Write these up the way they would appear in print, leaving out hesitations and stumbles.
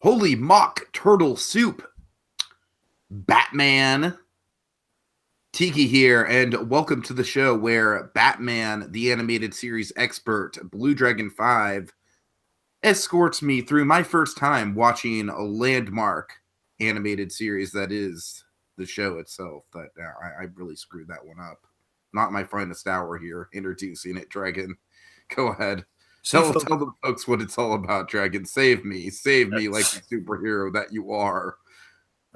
Holy mock turtle soup. Batman. Tiki here, and welcome to the show where Batman, the animated series expert, BlueDragonFive, escorts me through my first time watching a landmark animated series that is the show itself. That I really screwed that one up. Not my finest hour here introducing it, Dragon. Go ahead. Tell the folks what it's all about, Dragon. Save me like the superhero that you are.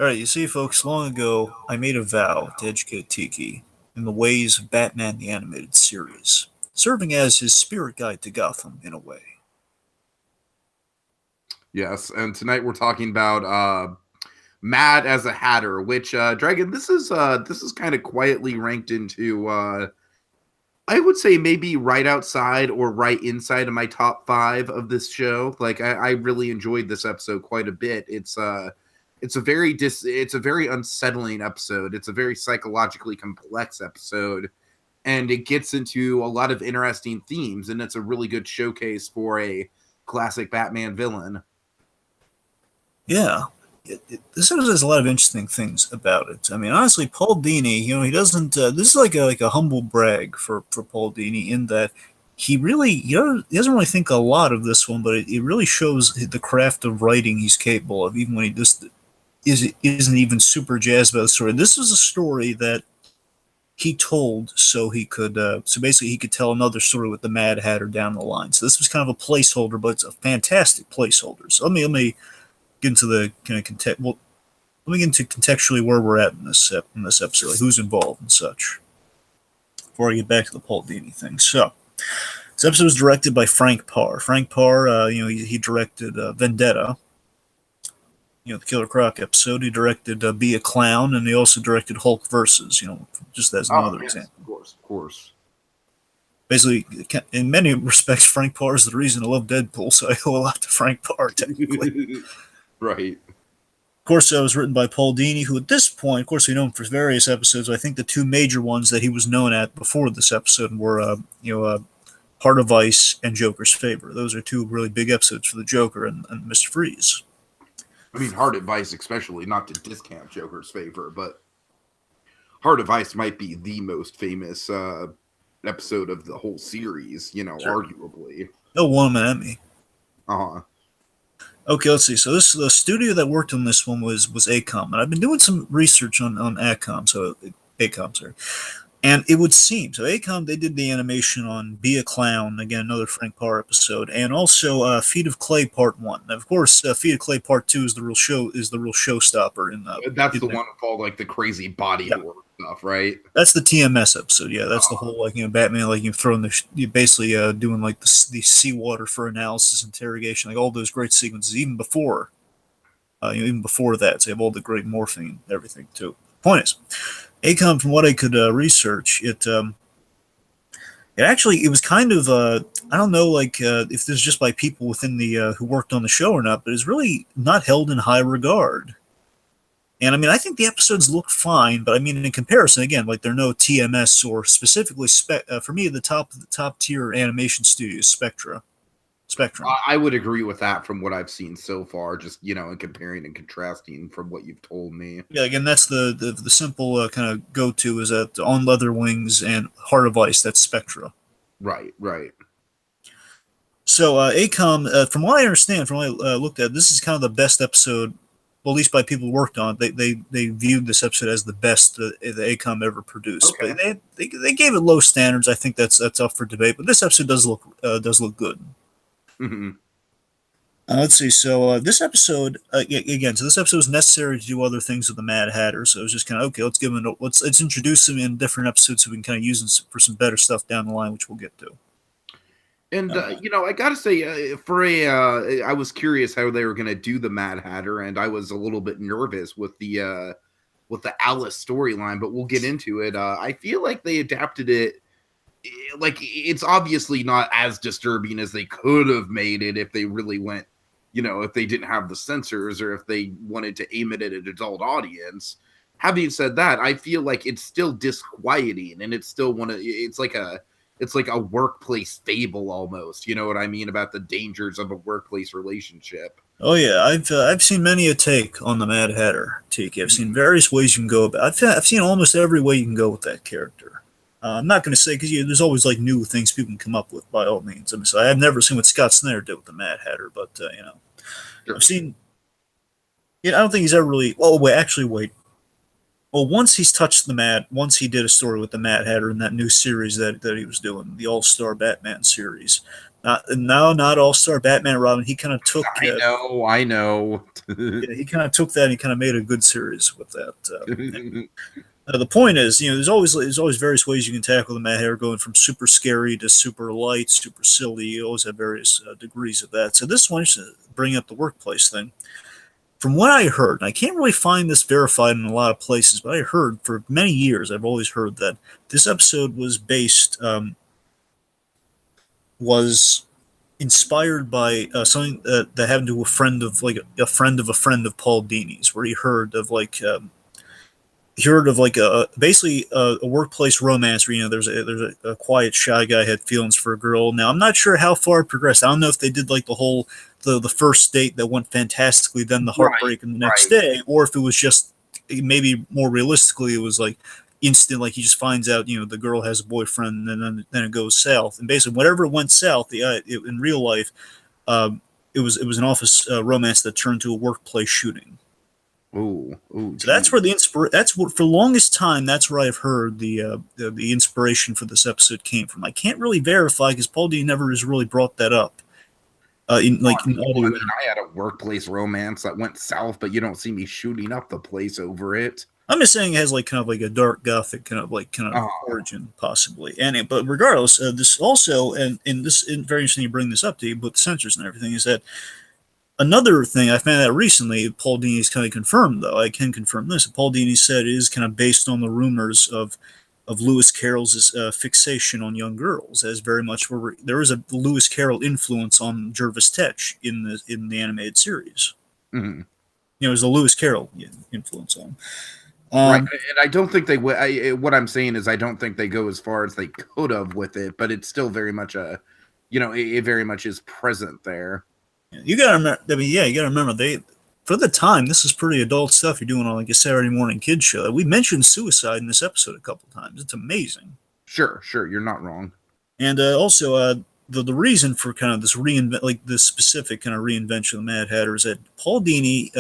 All right, you see, folks, long ago, I made a vow to educate Tiki in the ways of Batman the Animated Series, serving as his spirit guide to Gotham in a way. Yes, and tonight we're talking about Mad as a Hatter, which Dragon, this is kind of quietly ranked into I would say maybe right outside or right inside of my top 5 of this show. Like I really enjoyed this episode quite a bit. It's a very unsettling episode. It's a very psychologically complex episode, and it gets into a lot of interesting themes, and it's a really good showcase for a classic Batman villain. Yeah, this episode has a lot of interesting things about it. I mean, honestly, Paul Dini, he doesn't. This is like a humble brag for Paul Dini in that he really, he doesn't really think a lot of this one, but it really shows the craft of writing he's capable of, even when he just isn't even super jazzed about the story. This was a story that he told so he could so basically he could tell another story with the Mad Hatter down the line. So this was kind of a placeholder, but it's a fantastic placeholder. So let me get into the kind of context. Well, let me get into contextually where we're at in this episode, like who's involved and such. Before I get back to the Paul Dini thing, so this episode was directed by Frank Parr. Frank Parr, he directed Vendetta, the Killer Croc episode. He directed Be a Clown, and he also directed Hulk Versus, just as another example. Of course. Basically, in many respects, Frank Parr is the reason I love Deadpool, so I owe a lot to Frank Parr, technically. Right. Of course, it was written by Paul Dini, who at this point, of course, we know him for various episodes. I think the two major ones that he was known at before this episode were, Heart of Ice and Joker's Favor. Those are two really big episodes for the Joker and Mr. Freeze. I mean, Heart of Ice, especially, not to discount Joker's Favor, but Heart of Ice might be the most famous episode of the whole series, sure. Arguably. Oh, won an Emmy. Uh-huh. Okay, let's see. So the studio that worked on this one was ACOM, and I've been doing some research on ACOM, sorry. And it would seem, so ACOM, they did the animation on Be a Clown, again, another Frank Parr episode, and also Feet of Clay Part 1. Now, of course, Feet of Clay Part 2 is the real showstopper. That's the one with all, like, the crazy body horror stuff, right? That's the TMS episode, yeah. That's the whole, Batman, you're throwing you're basically doing, the seawater for analysis, interrogation, all those great sequences, even before that. So you have all the great morphing and everything, too. Point is, ACOM, from what I could research, it was kind of I don't know if this is just by people within the who worked on the show or not, but it's really not held in high regard. And I mean, I think the episodes look fine, but I mean, in comparison, again, they're no TMS or specifically for me the top tier animation studios, Spectrum. I would agree with that from what I've seen so far, just, in comparing and contrasting from what you've told me. Yeah, again, that's the simple kind of go-to is that On Leather Wings and Heart of Ice, that's Spectra. Right. So ACOM, from what I understand, from what I looked at, this is kind of the best episode, well, at least by people who worked on it. They viewed this episode as the best the ACOM ever produced. Okay. But they gave it low standards. I think that's up for debate, but this episode does look good. Mm-hmm. Let's see. So this episode, again, so this episode was necessary to do other things with the Mad Hatter. So it was just kind of okay. Let's introduce him in different episodes so we can kind of use him for some better stuff down the line, which we'll get to. And I gotta say, I was curious how they were gonna do the Mad Hatter, and I was a little bit nervous with the Alice storyline, but we'll get into it. I feel like they adapted it. Like, it's obviously not as disturbing as they could have made it if they really went, if they didn't have the censors or if they wanted to aim it at an adult audience. Having said that, I feel like it's still disquieting, and it's still it's like a it's like a workplace fable almost. You know what I mean about the dangers of a workplace relationship. Oh yeah, I've seen many a take on the Mad Hatter, Tiki. I've seen Mhm. various ways you can go about. I've seen almost every way you can go with that character. I'm not going to say because there's always like new things people can come up with by all means. I mean, so I've never seen what Scott Snyder did with the Mad Hatter, but Sure. I've seen. Yeah, I don't think he's ever really. Oh wait, actually wait. Well, once he did a story with the Mad Hatter in that new series that he was doing, the All Star Batman series. Not All Star Batman and Robin. He kind of took. I know. Yeah, he kind of took that and he kind of made a good series with that. The point is, there's always various ways you can tackle the Mad Hatter, going from super scary to super light, super silly. You always have various degrees of that. So this one, just to bring up the workplace thing. From what I heard, and I can't really find this verified in a lot of places, but I heard for many years, I've always heard that this episode was inspired by something that happened to a friend of a friend of Paul Dini's, where he heard of like a basically a workplace romance where there's a quiet shy guy had feelings for a girl. Now I'm not sure how far it progressed. I don't know if they did like the first date that went fantastically, then the Right, heartbreak in the next right. day, or if it was just maybe more realistically it was like instant, like he just finds out the girl has a boyfriend, and then it goes south, and basically whatever went south, in real life, um, it was an office romance that turned to a workplace shooting. Oh, oh, So that's geez. where that's what for the longest time that's where I've heard the inspiration for this episode came from. I can't really verify because Paul D never has really brought that up in I audio. mean, I had a workplace romance that went south, but you don't see me shooting up the place over it. I'm just saying it has like kind of like a dark gothic kind of Oh, origin possibly. But regardless, this also and this is very interesting you bring this up to you, but the censors and everything is that another thing I found out recently. Paul Dini's kind of confirmed, though. I can confirm this. Paul Dini said it is kind of based on the rumors of Lewis Carroll's fixation on young girls, as very much where there is a Lewis Carroll influence on Jervis Tetch in the animated series. mhm. There's a Lewis Carroll influence on. Right. Um, And I don't think they would. What I'm saying is, I don't think they go as far as they could have with it, but it's still very much it very much is present there. you gotta remember. I mean, yeah, you gotta remember they. For the time, this is pretty adult stuff you're doing on like a Saturday morning kids show. We mentioned suicide in this episode a couple times. It's amazing. Sure, sure. You're not wrong. And also, the reason for kind of this reinvent, like this specific kind of reinvention of the Mad Hatter, is that Paul Dini,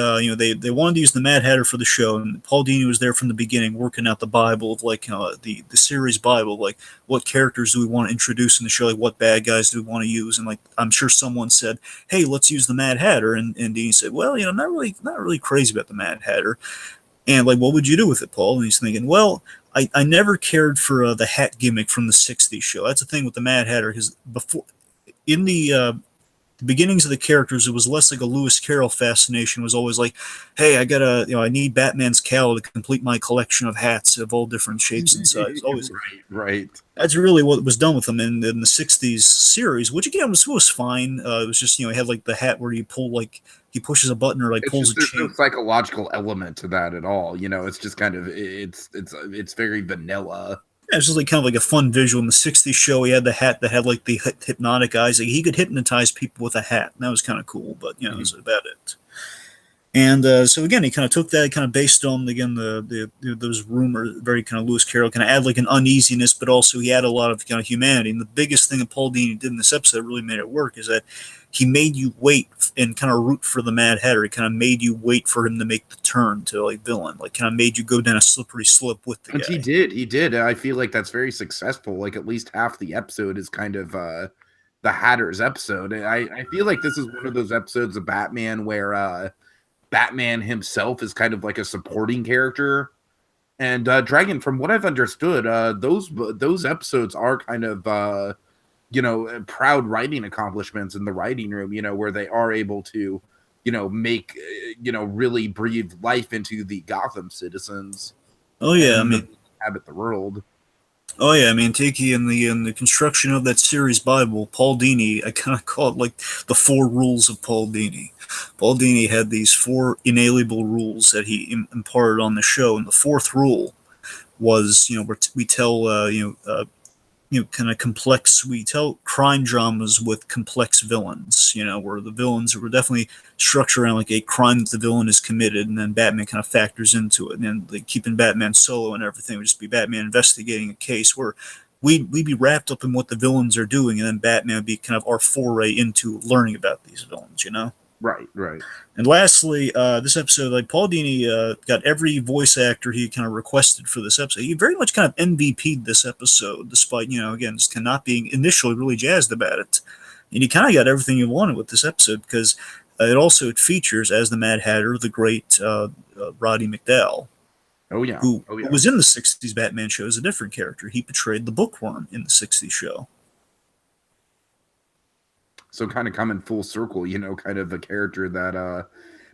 they wanted to use the Mad Hatter for the show, and Paul Dini was there from the beginning, working out the Bible of like the series Bible, like what characters do we want to introduce in the show, like what bad guys do we want to use, and like I'm sure someone said, hey, let's use the Mad Hatter, and Dini said, well, not really crazy about the Mad Hatter. And like, what would you do with it, Paul? And he's thinking, well, I never cared for the hat gimmick from the '60s show. That's the thing with the Mad Hatter, because before in the beginnings of the characters, it was less like a Lewis Carroll fascination. It was always like, hey, I need Batman's cowl to complete my collection of hats of all different shapes and sizes. Always, Right, right. that's really what was done with him in the '60s series, which again was fine. It was just he had like the hat where you pull like he pushes a button or like It's pulls a just there's no chain. psychological element to that at all. It's just kind of it's very vanilla. Yeah, it's just like kind of like a fun visual. In the '60s show, he had the hat that had like the hypnotic eyes. Like he could hypnotize people with a hat, and that was kind of cool. But that was about it. And so again, he kind of took that, kind of based on again those rumors, very kind of Lewis Carroll, kind of add like an uneasiness, but also he had a lot of kind of humanity. And the biggest thing that Paul Dini did in this episode that really made it work is that he made you wait and kind of root for the Mad Hatter. He kind of made you wait for him to make the turn to like villain, like kind of made you go down a slippery slope with the And he guy. did, he did. I feel like that's very successful. Like at least half the episode is kind of the Hatter's episode. And I feel like this is one of those episodes of Batman where Batman himself is kind of like a supporting character. And Dragon, from what I've understood, those episodes are kind of proud writing accomplishments in the writing room. Where they are able to make really breathe life into the Gotham citizens Oh yeah, I and mean, inhabit the world. Oh yeah, I mean, Tiki in the construction of that series Bible, Paul Dini, I kind of call it like the four rules of Paul Dini. Paul Dini had these four inalienable rules that he imparted on the show, and the fourth rule was, we tell kind of complex. We tell crime dramas with complex villains, where the villains were definitely structured around like a crime that the villain has committed, and then Batman kind of factors into it. And then like keeping Batman solo and everything would just be Batman investigating a case where we'd be wrapped up in what the villains are doing, and then Batman would be kind of our foray into learning about these villains. Right, right. And lastly, this episode, like Paul Dini got every voice actor he kind of requested for this episode. He very much kind of MVP'd this episode, despite, again, just not being initially really jazzed about it. And he kind of got everything he wanted with this episode because it features, as the Mad Hatter, the great Roddy McDowall. Oh, yeah. Who was in the 60s Batman show as a different character. He portrayed the Bookworm in the 60s show. So kind of coming full circle, kind of a character that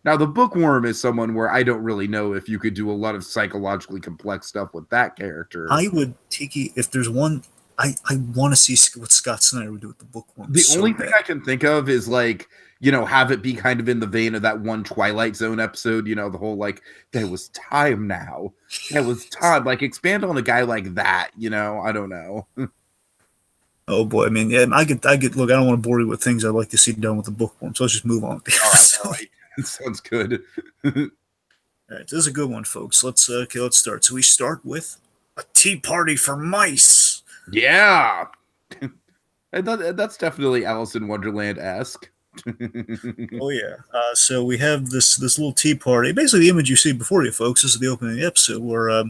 now the Bookworm is someone where I don't really know if you could do a lot of psychologically complex stuff with that character. I would, Tiki, if there's one, I want to see what Scott Snyder would do with the Bookworm. The only thing I can think of is like, have it be kind of in the vein of that one Twilight Zone episode, the whole like, there was time now. There was time. Like expand on a guy like that, I don't know. Oh boy, I mean, yeah, I get. Look, I don't want to bore you with things I'd like to see done with the Bookworm, so let's just move on. All right. Sounds good. All right, this is a good one, folks. Let's start. So we start with a tea party for mice. Yeah, that's definitely Alice in Wonderland-esque. Oh yeah. So we have this little tea party. Basically, the image you see before you, folks, this is the opening of the episode where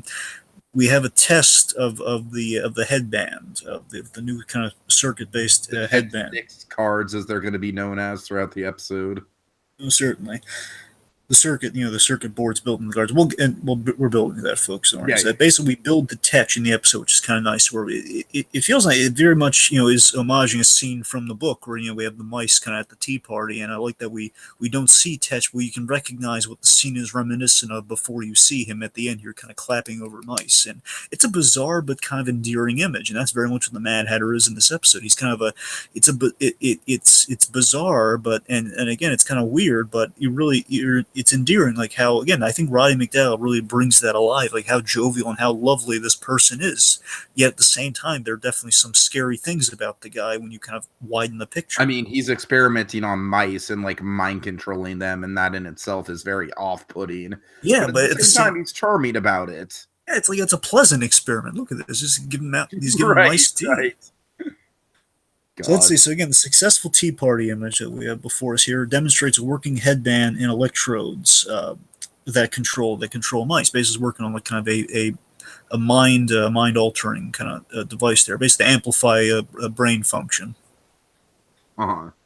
we have a test of the headband, of the new kind of circuit-based headband. Cards, as they're going to be known as throughout the episode. Oh, certainly. The circuit board's built in the guards. We're building that, folks. Yeah, so basically, we build the tech in the episode, which is kind of nice. Where it feels like it very much is homaging a scene from the book, where we have the mice kind of at the tea party, and I like that we don't see Tetch, where you can recognize what the scene is reminiscent of before you see him at the end. You're kind of clapping over mice, and it's a bizarre but kind of endearing image, and that's very much what the Mad Hatter is in this episode. He's kind of it's bizarre, but and again, it's kind of weird, but it's endearing, like how, again, I think Roddy McDowall really brings that alive, like how jovial and how lovely this person is. Yet at the same time, there are definitely some scary things about the guy when you kind of widen the picture. I mean, he's experimenting on mice and like mind controlling them, and that in itself is very off-putting. Yeah, but at the same time, he's charming about it. Yeah, it's like it's a pleasant experiment. Look at this. Just giving out. He's giving mice tea. Right. So let's see. So again, the successful tea party image that we have before us here demonstrates a working headband and electrodes that control mice. Basically, working on like kind of a mind altering kind of device there, basically to amplify a brain function.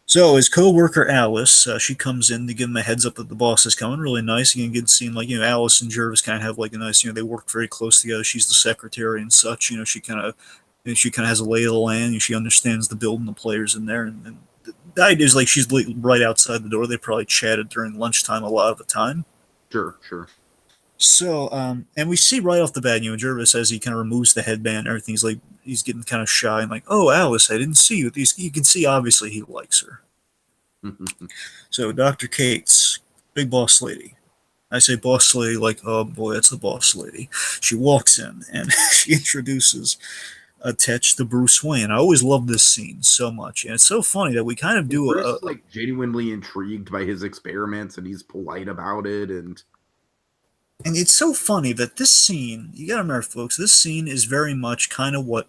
So his co-worker Alice, she comes in to give him a heads up that the boss is coming. Really nice. You can get seen like Alice and Jervis kind of have like a nice they work very close together. She's the secretary and such. She kind of has a lay of the land. She understands the build and the players in there. And the idea is like she's right outside the door. They probably chatted during lunchtime a lot of the time. Sure. So, and we see right off the bat, Jervis, as he kind of removes the headband and everything, he's getting kind of shy and like, oh, Alice, I didn't see you. You can see, obviously, he likes her. So, Dr. Cates, big boss lady. I say boss lady like, oh boy, that's the boss lady. She walks in and she introduces Tetch to Bruce Wayne. I always love this scene so much, and it's so funny that we kind of do Bruce is like genuinely intrigued by his experiments, and he's polite about it, and it's so funny that this scene, you gotta remember, folks, this scene is very much kind of what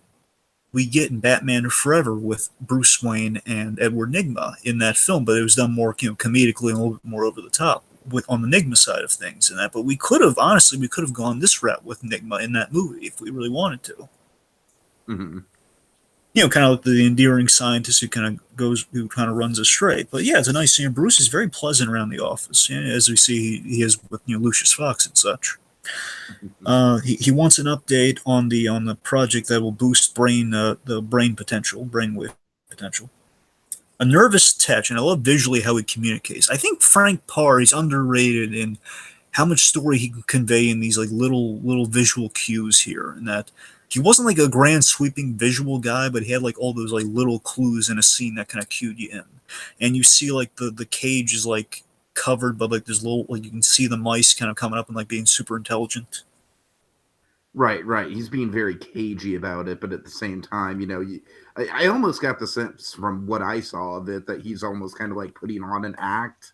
we get in Batman Forever with Bruce Wayne and Edward Nygma in that film, but it was done more comedically and a little bit more over the top on the Nygma side of things and that. But we could have gone this route with Nygma in that movie if we really wanted to. Mm-hmm. Kind of like the endearing scientist who kind of runs astray. But yeah, it's a nice scene. Bruce is very pleasant around the office, as we see he is with Lucius Fox and such. He wants an update on the project that will boost the brainwave potential. A nervous Tetch, and I love visually how he communicates. I think Frank Parr is underrated in how much story he can convey in these like little visual cues here, and that. He wasn't like a grand sweeping visual guy, but he had like all those like little clues in a scene that kind of cued you in. And you see like the cage is like covered, but like there's little, like you can see the mice kind of coming up and like being super intelligent. Right, right. He's being very cagey about it, but at the same time, I almost got the sense from what I saw of it that he's almost kind of like putting on an act.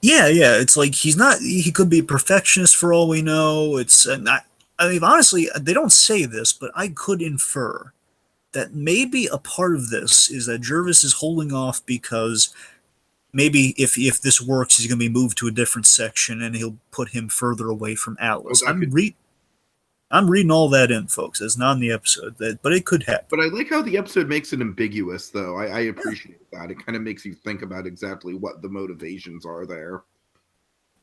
Yeah, yeah. It's like he's not. He could be a perfectionist for all we know. It's not. I mean, honestly, they don't say this, but I could infer that maybe a part of this is that Jervis is holding off because maybe if this works, he's going to be moved to a different section and he'll put him further away from Oh, Alice. that could. I'm reading all that in, folks. It's not in the episode, but it could happen. But I like how the episode makes it ambiguous, though. I Yeah, appreciate that. It kind of makes you think about exactly what the motivations are there.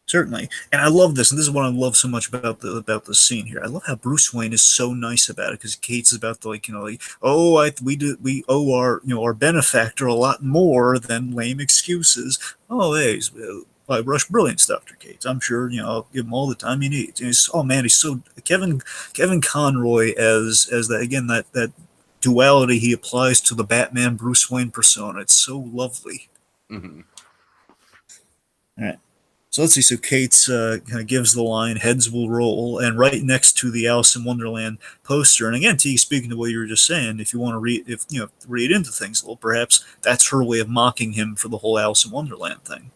certainly. And I love this, and this is what I love so much about the scene here. I love how Bruce Wayne is so nice about it because Kate's about to like oh we owe our our benefactor a lot more than lame excuses. Oh hey. By Rush Brilliance, Dr. Cates. I'm sure, I'll give him all the time he needs. And he's, oh man, he's so Kevin Conroy as that again that duality he applies to the Batman Bruce Wayne persona. It's so lovely. Hmm. All right. So let's see. So Kate's kind of gives the line, "Heads will roll," and right next to the Alice in Wonderland poster. And again, T, speaking to what you were just saying, if you want to read, if read into things a little, perhaps that's her way of mocking him for the whole Alice in Wonderland thing.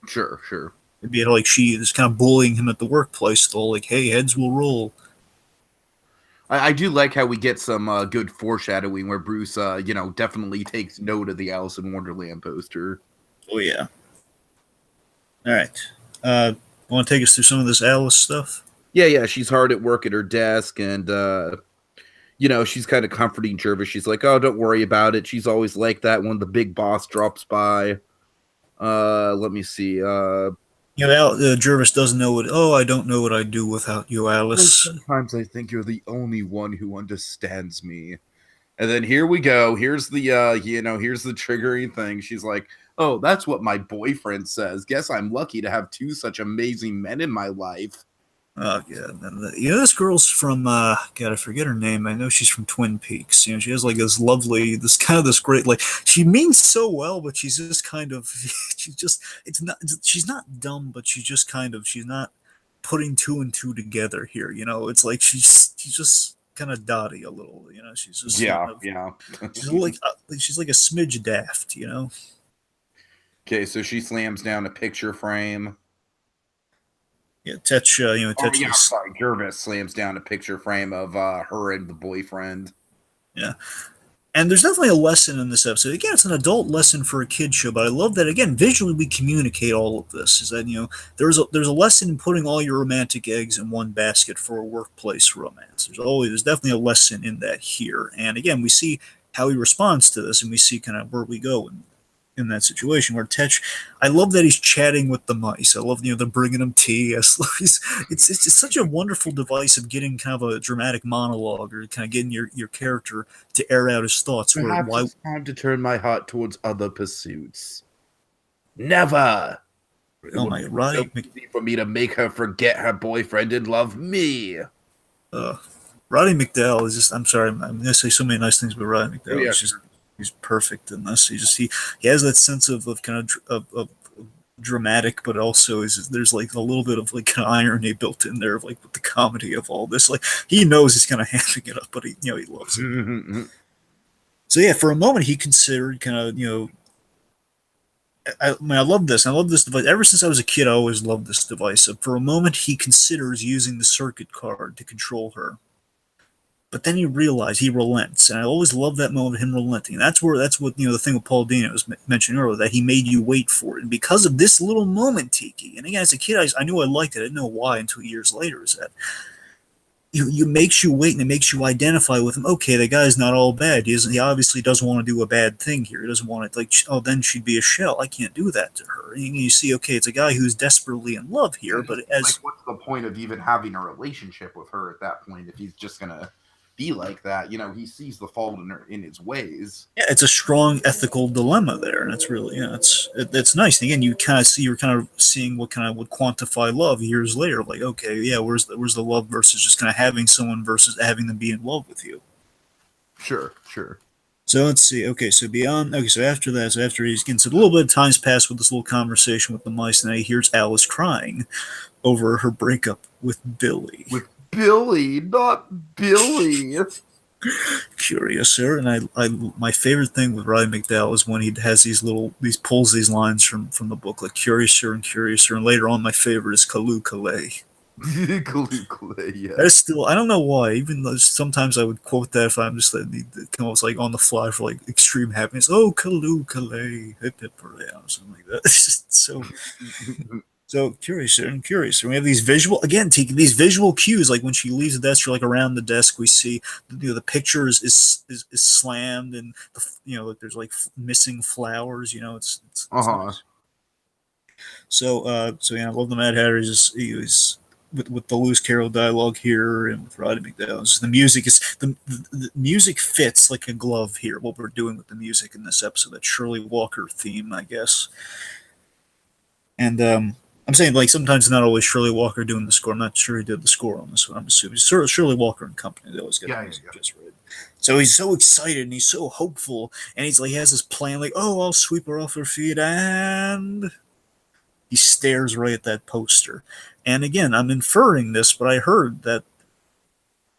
Sure, sure. It'd be like she is kind of bullying him at the workplace, still like, "Hey, heads will roll." I do like how we get some good foreshadowing where Bruce, definitely takes note of the Alice in Wonderland poster. Oh yeah. All right. Want to take us through some of this Alice stuff? Yeah, yeah. She's hard at work at her desk, and she's kind of comforting Jervis. She's like, "Oh, don't worry about it. She's always like that when the big boss drops by." Let me see. Jervis doesn't know what. Oh, I don't know what I'd do without you, Alice. Sometimes I think you're the only one who understands me. And then here we go. Here's the here's the triggering thing. She's like, "Oh, that's what my boyfriend says. Guess I'm lucky to have two such amazing men in my life." Oh yeah, this girl's from God, I forget her name. I know she's from Twin Peaks. She has like this kind of this great like. She means so well, but she's just kind of, she's just, it's not, she's not dumb, but she's not putting two and two together here. It's like she's just kind of dotty a little. She's just Yeah, yeah. she's like a smidge daft. Okay, so she slams down a picture frame. Yeah, Tetch. Oh Tetch. yeah, sorry. Jervis slams down a picture frame of her and the boyfriend. Yeah. And there's definitely a lesson in this episode. Again, it's an adult lesson for a kid show, but I love that again visually we communicate all of this. Is that there's a lesson in putting all your romantic eggs in one basket for a workplace romance. There's definitely a lesson in that here. And again, we see how he responds to this, and we see kind of where we go in that situation where Tetch, I love that he's chatting with the mice. I love they're bringing him tea. It's just such a wonderful device of getting kind of a dramatic monologue or kind of getting your character to air out his thoughts. Where Perhaps why? it's time to turn my heart towards other pursuits. Never. It Oh would my be so Roddy, easy for me to make her forget her boyfriend and love me. uh, Roddy McDowell is just. I'm sorry, I'm gonna say so many nice things about Roddy Oh McDowell. yeah, He's perfect in this. He has that sense of kind of dramatic, but also there's like a little bit of like kind of irony built in there, of like with the comedy of all this. Like he knows he's kind of hamming it up, but he loves it. So yeah, for a moment he considered kind of I mean, I love this. I love this device. Ever since I was a kid, I always loved this device. So for a moment, he considers using the circuit card to control her. But then he relents, and I always love that moment of him relenting. That's what the thing with Paul Dino was mentioned earlier, that he made you wait for it, and because of this little moment, Tiki. And again, as a kid, I knew I liked it. I didn't know why until years later. Is that you makes you wait, and it makes you identify with him. Okay, the guy's not all bad. He obviously doesn't want to do a bad thing here. He doesn't want it like, oh, then she'd be a shell. I can't do that to her. And you see, okay, it's a guy who's desperately in love here, but like, what's the point of even having a relationship with her at that point if he's just gonna be like that? He sees the fault in his ways. yeah, it's a strong ethical dilemma there, and it's really it's nice. And again, you're kind of seeing what kind of would quantify love years later. Like, okay, yeah, where's the love versus just kind of having someone versus having them be in love with you. Sure, sure. So let's see. Okay, so beyond. Okay, so after that, so after he's getting so a little bit of time's passed with this little conversation with the mice, and then he hears Alice crying over her breakup with Billy. Billy, not Billy. Curious, sir. And my favorite thing with Roddy McDowell is when he has these pulls these lines from the book, like Curious, sir, and Curious, sir. And later on, my favorite is Kalu Kalay. Kalukale, That is yes. still, I don't know why. Even though sometimes I would quote that if I'm just like, need to come up like on the fly for like extreme happiness. Oh, Kalu Kalay, hip hip hooray, or something like that. It's just so curious and curious. And we have these visual again, these visual cues, like when she leaves the desk, or like around the desk, we see the picture is slammed, and like there's like missing flowers. It's Uh-huh. nice. So yeah, I love the Mad Hatter. He was with the Lewis Carroll dialogue here, and with Roddy McDowell. The music fits like a glove here. What we're doing with the music in this episode, that Shirley Walker theme, I guess. And I'm saying, like, sometimes not always Shirley Walker doing the score. I'm not sure he did the score on this one. I'm assuming Shirley Walker and company. They always get the Yeah, yeah, music yeah. just right. So he's so excited and he's so hopeful, and he has this plan, like, oh, I'll sweep her off her feet, and he stares right at that poster. And again, I'm inferring this, but I heard that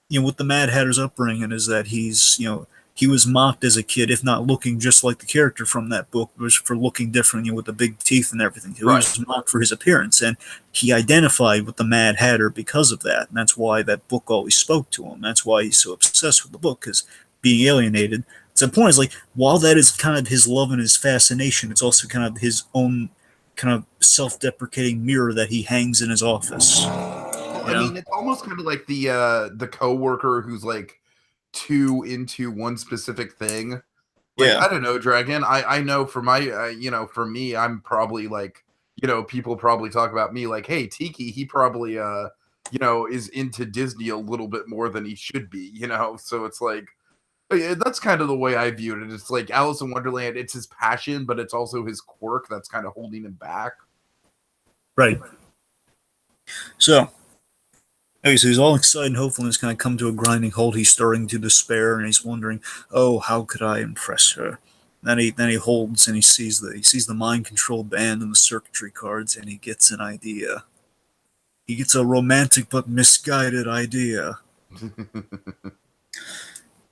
with the Mad Hatter's upbringing is that he was mocked as a kid, if not looking just like the character from that book, was for looking different, with the big teeth and everything. He Right. was mocked for his appearance, and he identified with the Mad Hatter because of that. And that's why that book always spoke to him. That's why he's so obsessed with the book, because being alienated. So the point is, like, while that is kind of his love and his fascination, it's also kind of his own kind of self-deprecating mirror that he hangs in his office. Well, You I know? mean, it's almost kind of like the coworker who's like too into one specific thing. Like, Yeah. I don't know, Dragon. I know for my for me, I'm probably like, people probably talk about me like, hey, Tiki, he probably is into Disney a little bit more than he should be. So it's like that's kind of the way I viewed it. It's like Alice in Wonderland, it's his passion, but it's also his quirk that's kind of holding him back. Right. So, okay, so he's all excited and hopeful, and it's kind of come to a grinding halt. He's starting to despair, and he's wondering, "Oh, how could I impress her?" Then he holds and he sees the mind control band and the circuitry cards, and he gets an idea. He gets a romantic but misguided idea.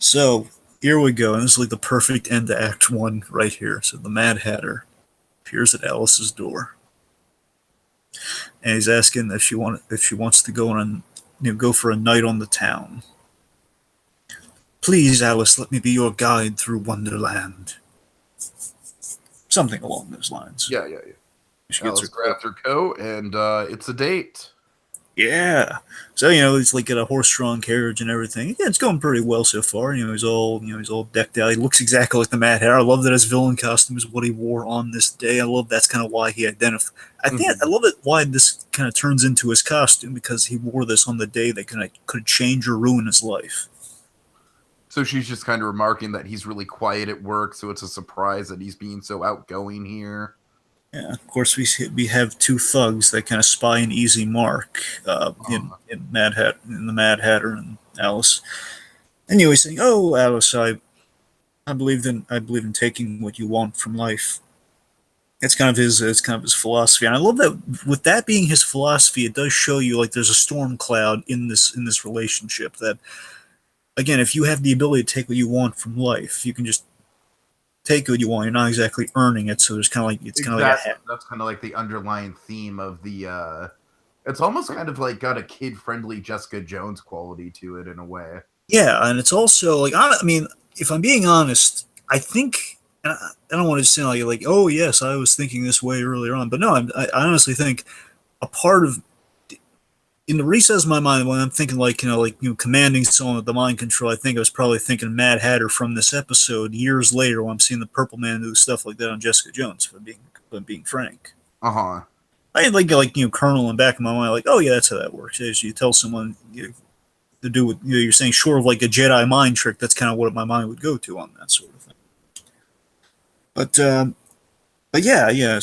So here we go, and this is like the perfect end to Act One right here. So the Mad Hatter appears at Alice's door, and he's asking if she wants to go for a night on the town. Please, Alice, let me be your guide through Wonderland. Something along those lines. Yeah, yeah, yeah. She gets her Alice coat. grabs her coat, and it's a date. Yeah. So it's like got a horse-drawn carriage and everything. Yeah, it's going pretty well so far. He's all decked out. He looks exactly like the Mad Hatter. I love that his villain costume is what he wore on this day. I love that's kind of why he identified. I think I Mhm. love it why this kind of turns into his costume, because he wore this on the day that could change or ruin his life. So she's just kind of remarking that he's really quiet at work, so it's a surprise that he's being so outgoing here. Yeah, of course we have two thugs that kind of spy an easy mark in the Mad Hatter and Alice. And he's saying, "Oh, Alice, I believe in taking what you want from life." It's kind of his philosophy, and I love that. With that being his philosophy, it does show you like there's a storm cloud in this relationship. That again, if you have the ability to take what you want from life, you can just take what you want. You're not exactly earning it, so there's kind of like it's kind of like a Exactly. That's kind of like the underlying theme of the it's almost kind of like got a kid-friendly Jessica Jones quality to it in a way. Yeah, and it's also like I mean, if I'm being honest, I think and I don't want to sound like oh yes, I was thinking this way earlier on, but no, I honestly think a part of in the recess of my mind when I'm thinking commanding someone with the mind control, I think I was probably thinking Mad Hatter from this episode years later when I'm seeing the Purple Man do stuff like that on Jessica Jones. If I'm being frank. Uh-huh. I had Colonel in the back of my mind, like, oh yeah, that's how that works. As you tell someone to do what you're saying, short of like a Jedi mind trick, that's kind of what my mind would go to on that sort of thing. But yeah.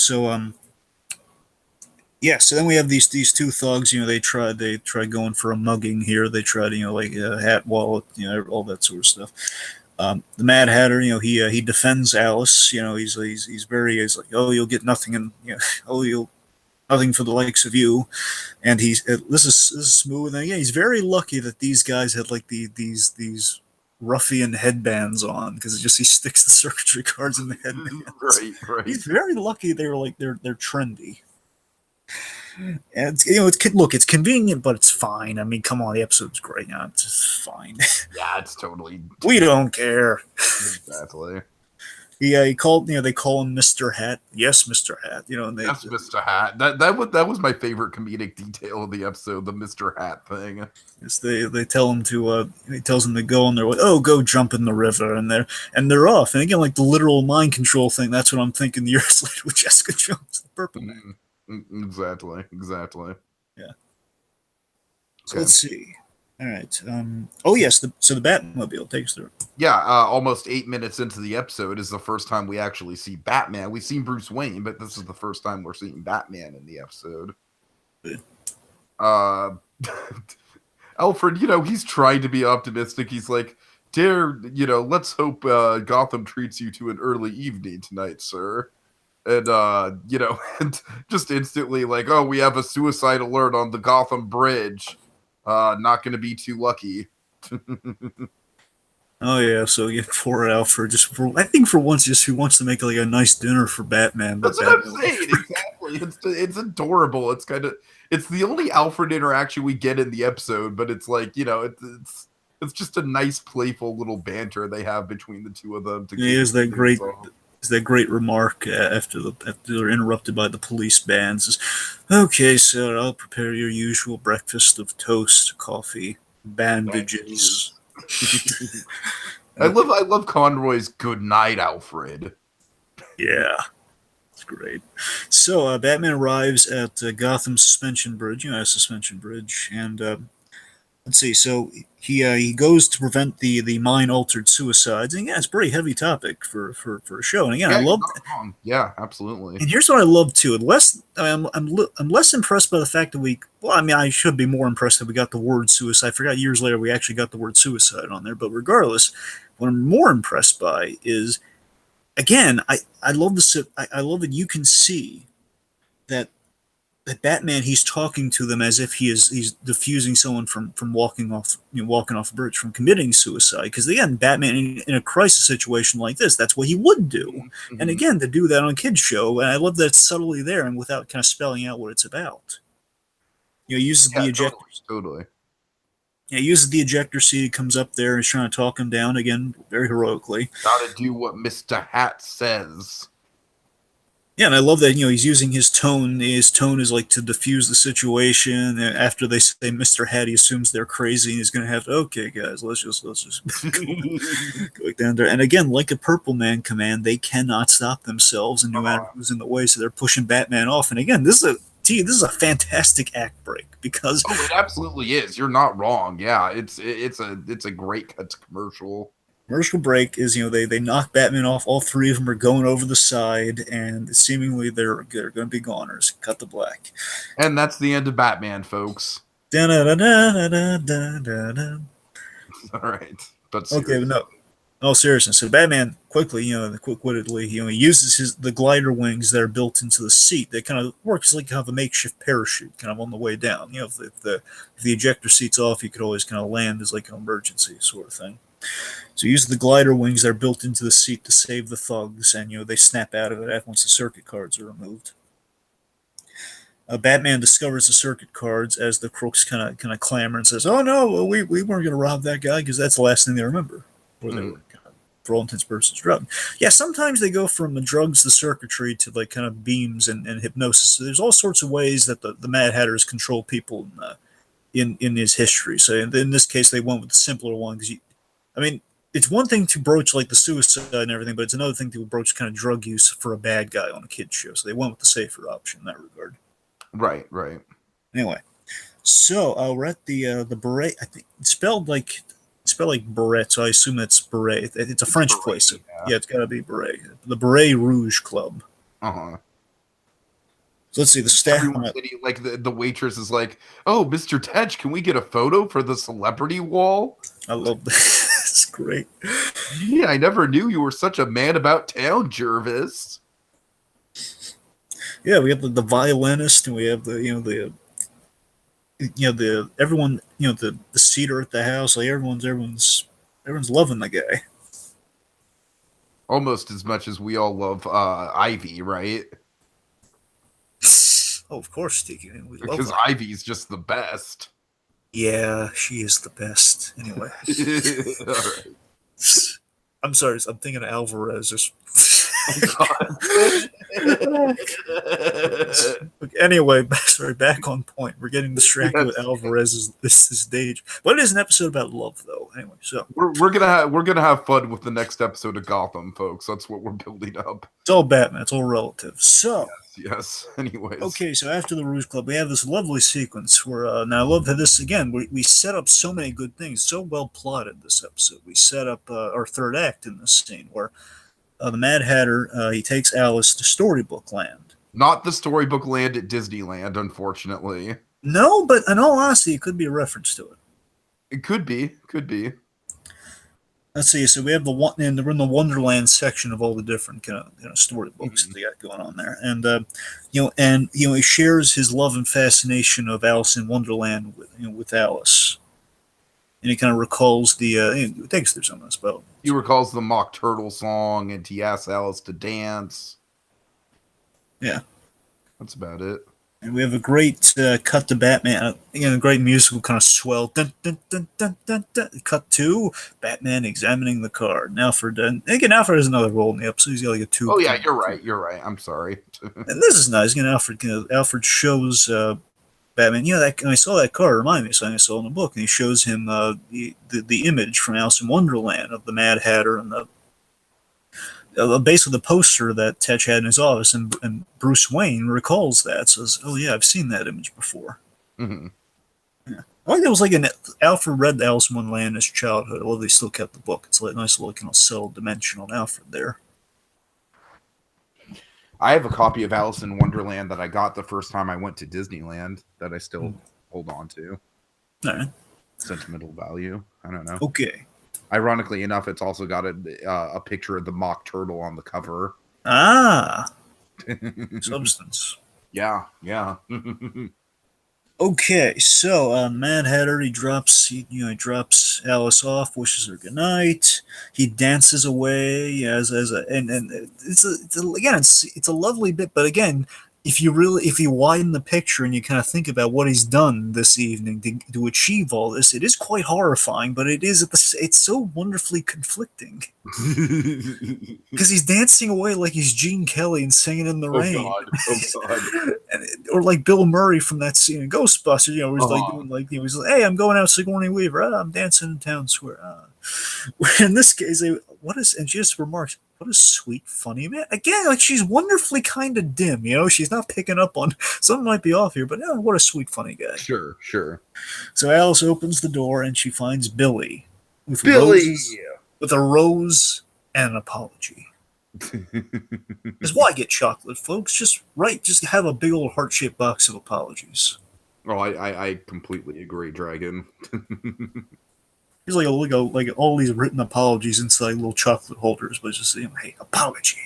So then we have these two thugs. They try going for a mugging here. They try to like a hat, wallet, all that sort of stuff. The Mad Hatter, he defends Alice. He's like, oh, you'll get nothing, and oh, nothing for the likes of you. And this is smooth. And yeah, he's very lucky that these guys had like these ruffian headbands on because he sticks the circuitry cards in the headbands. Right, right. He's very lucky they're trendy. And it's convenient, but it's fine. I mean, come on, the episode's great now. It's just fine. Yeah, it's totally We don't care. exactly. Yeah, he called. They call him Mister Hat. Yes, Mister Hat. And That's Mr. Hat. That was my favorite comedic detail of the episode, the Mr. Hat thing. they tell him to. He tells him to go, and they're like, "Oh, go jump in the river," and they're off. And again, like the literal mind control thing. That's what I'm thinking years later with Jessica Jones, the Purple Man. Exactly. Yeah. So Okay. let's see. All right. Oh yes. So the Batmobile takes through. Yeah, almost 8 minutes into the episode is the first time we actually see Batman. We've seen Bruce Wayne, but this is the first time we're seeing Batman in the episode. Uh, Alfred, he's trying to be optimistic. He's like, "Dear, let's hope Gotham treats you to an early evening tonight, sir." And and just instantly like, "Oh, we have a suicide alert on the Gotham Bridge. Not going to be too lucky." Oh yeah, so yeah, poor Alfred. I think for once, just who wants to make like a nice dinner for Batman, but That's what I'm Batman. saying. Exactly. It's adorable. It's the only Alfred interaction we get in the episode, but it's like it's just a nice, playful little banter they have between the two of them. To Yeah, things off. is that great remark after they're interrupted by the police bands. Okay, sir, I'll prepare your usual breakfast of toast, coffee, bandages. I love Conroy's "Good night, Alfred." Yeah, it's great. So Batman arrives at Gotham Suspension Bridge, Suspension Bridge, and let's see. So he goes to prevent the mind altered suicides, and yeah, it's a pretty heavy topic for a show. And again, I Yeah, you're love. not wrong. Yeah, absolutely. And here's what I love too. I'm less impressed by the fact that we. Well, I mean, I should be more impressed that we got the word suicide. I forgot years later we actually got the word suicide on there. But regardless, what I'm more impressed by is, again, I love this. I love that you can see that Batman, he's talking to them as if he's diffusing someone from walking off a bridge, from committing suicide. Because again, Batman in a crisis situation like this, that's what he would do. Mm-hmm. And again, to do that on a kids show, and I love that it's subtly there and without kind of spelling out what it's about. He uses the ejector. Totally. Yeah, he uses the ejector seat. He comes up there and is trying to talk him down again, very heroically. Gotta do what Mr. Hat says. Yeah, and I love that he's using his tone. His tone is like to diffuse the situation. And after they say Mr. Hat, he assumes they're crazy, and he's going to have to. Okay, guys, let's just go down there. And again, like a Purple Man command, they cannot stop themselves, and no matter who's in the way, so they're pushing Batman off. And again, this is a fantastic act break because it absolutely is. You're not wrong. Yeah, it's a great cut to commercial. Commercial break is they knock Batman off. All three of them are going over the side, and seemingly they're going to be goners. Cut to black, and that's the end of Batman, folks. All right, but okay, but no. Oh, seriously. So Batman quickly, quick-wittedly, he uses the glider wings that are built into the seat. They kind of works like kind of a makeshift parachute, kind of on the way down. If the ejector seat's off, you could always kind of land as like an emergency sort of thing. So use the glider wings that are built into the seat to save the thugs, and they snap out of it once the circuit cards are removed. Batman discovers the circuit cards as the crooks kind of clamor and says, "Oh no, we weren't going to rob that guy," because that's the last thing they remember. Or they were for all intents and purposes drugged. Yeah, sometimes they go from the drugs to circuitry to like kind of beams and hypnosis. So there's all sorts of ways that the Mad Hatter has controlled people in his history. So in this case, they went with the simpler one because it's one thing to broach like the suicide and everything, but it's another thing to broach kind of drug use for a bad guy on a kid's show. So they went with the safer option in that regard. Right. Anyway, so we're at the beret. I think it's spelled like Beret, so I assume that's Beret. It's a French place. Yeah, it's got to be Beret. The Beret Rouge Club. Uh-huh. So let's see the staff. Like the waitress is like, "Oh, Mr. Tetch, can we get a photo for the celebrity wall?" I love this. It's great. Yeah, I never knew you were such a man about town, Jervis. Yeah, we have the violinist, and we have the everyone, the cedar at the house. Like everyone's loving the guy. Almost as much as we all love Ivy, right? Oh, of course, Tiki. We love Because her. Ivy's just the best. Yeah, she is the best. Anyway, All right. I'm sorry. I'm thinking of Alvarez. Oh God. Anyway, sorry. Back on point. We're getting distracted with Yes. Alvarez's this stage, but it is an episode about love, though. Anyway, so We're gonna have fun with the next episode of Gotham, folks. That's what we're building up. it's all Batman. It's all relative. So. Yes. Anyways. Okay, so after the Rouge Club, we have this lovely sequence where, now I love how this, again, we set up so many good things, so well plotted this episode. We set up our third act in this scene where the Mad Hatter, he takes Alice to Storybook Land. Not the storybook land at Disneyland, unfortunately. No, but in all honesty, it could be a reference to it. It could be. Could be. Let's see. So we have and we're in the Wonderland section of all the different storybooks that they got going on there, and he shares his love and fascination of Alice in Wonderland with Alice, and he kind of recalls it takes through some of this, but He recalls the Mock Turtle song, and he asks Alice to dance. yeah. That's about it. And we have a great cut to Batman, a great musical kind of swell. Dun, dun, dun, dun, dun, dun. Cut to Batman examining the card. Alfred, and again, Alfred has another role in the episode. He's got like a two. Oh yeah, you're right. You're right. I'm sorry. And this is nice. Alfred shows Batman. When I saw that card, it reminded me of something I saw in the book, and he shows him the image from Alice in Wonderland of the Mad Hatter and the basically the poster that Tetch had in his office, and Bruce Wayne recalls that, says, "Oh yeah, I've seen that image before." Mm-hmm. Yeah, I think it was like Alfred read Alice in Wonderland in his childhood. I love they still kept the book. It's like a nice little subtle dimension on Alfred there. I have a copy of Alice in Wonderland that I got the first time I went to Disneyland that I still hold on to. All right. Sentimental value. I don't know. Okay. Ironically enough, it's also got a picture of the Mock Turtle on the cover. Ah. Substance. Yeah. Okay, so Mad Hatter, he drops Alice off, wishes her goodnight. He dances away and it's a lovely bit, but again, if you widen the picture and you kind of think about what he's done this evening to achieve all this, it is quite horrifying, but it's so wonderfully conflicting because he's dancing away like he's Gene Kelly and singing in the rain. God. Or like Bill Murray from that scene in Ghostbusters, where he's like doing he's like, "Hey, I'm going out Sigourney Weaver. I'm dancing in town square." In this case, and she just remarks, "What a sweet, funny man." Again, like she's wonderfully kind of dim, she's not picking up on something might be off here, but what a sweet, funny guy. Sure. So Alice opens the door and she finds Billy with a rose and an apology. Because why get chocolate, folks? Just have a big old heart-shaped box of apologies. Oh, I completely agree, Dragon. He's like all these written apologies inside little chocolate holders, but just hey, apology.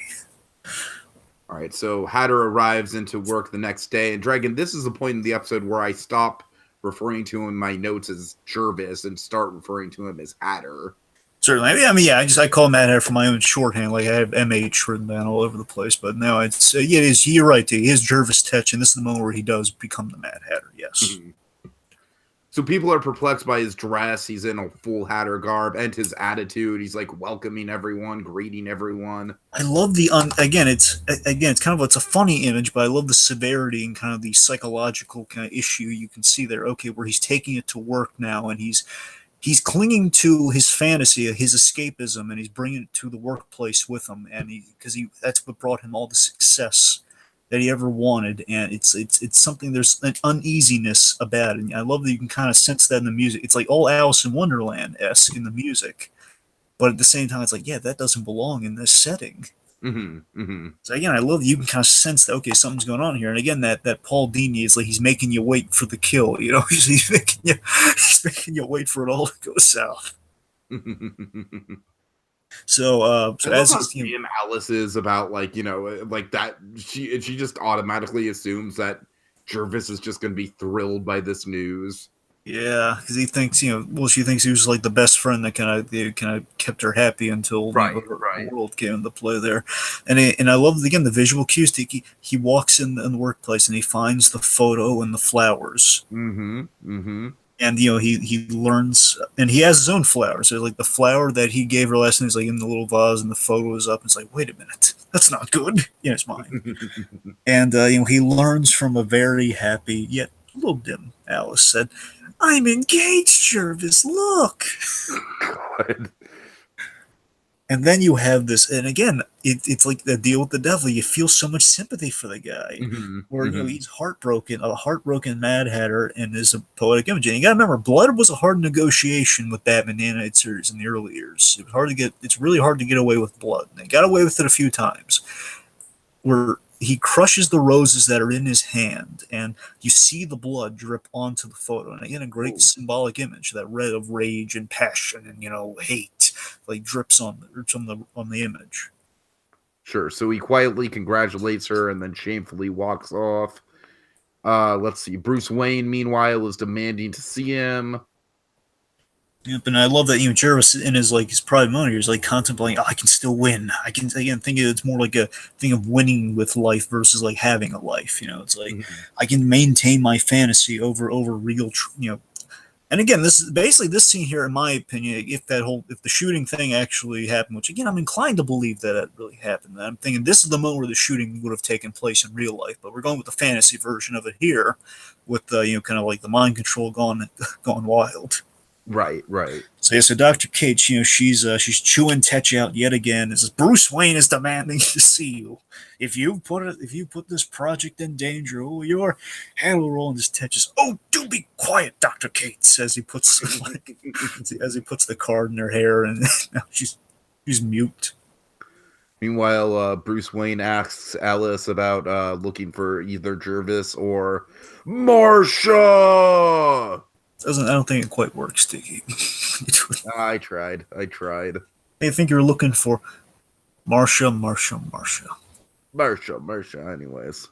All right, so Hatter arrives into work the next day, and Dragon, this is the point in the episode where I stop referring to him in my notes as Jervis and start referring to him as Hatter. Certainly. I call him Mad Hatter for my own shorthand. Like I have MH written down all over the place, but no, it's it is. You're right, T. He is Jervis Tetch, and this is the moment where he does become the Mad Hatter. Yes. Mm-hmm. So people are perplexed by his dress. He's in a full Hatter garb, and his attitude. He's like welcoming everyone, greeting everyone. I love it's a funny image, but I love the severity and kind of the psychological kind of issue you can see there. Okay, where he's taking it to work now, and he's clinging to his fantasy, his escapism, and he's bringing it to the workplace with him, and that's what brought him all the success that he ever wanted, and it's something, there's an uneasiness about it, and I love that you can kind of sense that in the music. It's like all Alice in Wonderland-esque in the music, but at the same time, it's like, yeah, that doesn't belong in this setting. So again, I love that you can kind of sense that, okay, something's going on here. And again, that Paul Dini is like he's making you wait for the kill. He's making you wait for it all to go south. So I love as how he's Sam Alice is about like like that. She just automatically assumes that Jervis is just going to be thrilled by this news. yeah, because he thinks well, she thinks he was like the best friend that kind of kept her happy until Right, the right. world came into play there, and I love again the visual cues. He walks in the workplace and he finds the photo and the flowers. Mm-hmm. Mm-hmm. And he learns, and he has his own flowers. So like the flower that he gave her last night is like in the little vase, and the photo is up. It's like, wait a minute, that's not good. Yeah, it's mine. And he learns from a very happy yet a little dim Alice said, "I'm engaged, Jervis. Look." God. And then you have this, and again, it's like the deal with the devil. You feel so much sympathy for the guy, Mm-hmm. where Mm-hmm. he's heartbroken, a heartbroken Mad Hatter, and is a poetic image. And you got to remember, Blood was a hard negotiation with Batman the animated series in the early years. It was hard to get. It's really hard to get away with Blood. They got away with it a few times, where he crushes the roses that are in his hand, and you see the blood drip onto the photo. And again, a great Ooh. symbolic image, that red of rage and passion and hate, like drips on the image. Sure. So he quietly congratulates her and then shamefully walks off. Let's see. Bruce Wayne, meanwhile, is demanding to see him. Yep, and I love that Jervis in his private moment, he's like contemplating, oh, I can still win. I can again think it's more like a thing of winning with life versus like having a life. It's like Mhm. I can maintain my fantasy over real. And again, this is basically this scene here, in my opinion. If the shooting thing actually happened, which again I'm inclined to believe that it really happened, I'm thinking this is the moment where the shooting would have taken place in real life. But we're going with the fantasy version of it here, with the kind of like the mind control gone wild. Right, right. So yeah, so Dr. Kate, she's chewing Tetch out yet again. This is Bruce Wayne is demanding to see you. If you put this project in danger, oh, your head will roll. And this Tetch is, oh, do be quiet, Dr. Kate, as he puts the card in her hair, and now she's mute. Meanwhile, Bruce Wayne asks Alice about looking for either Jervis or Marsha. I don't think it quite works, Sticky. I tried. I tried. I think you're looking for Marsha, Marsha, Marsha. Marsha. Anyways.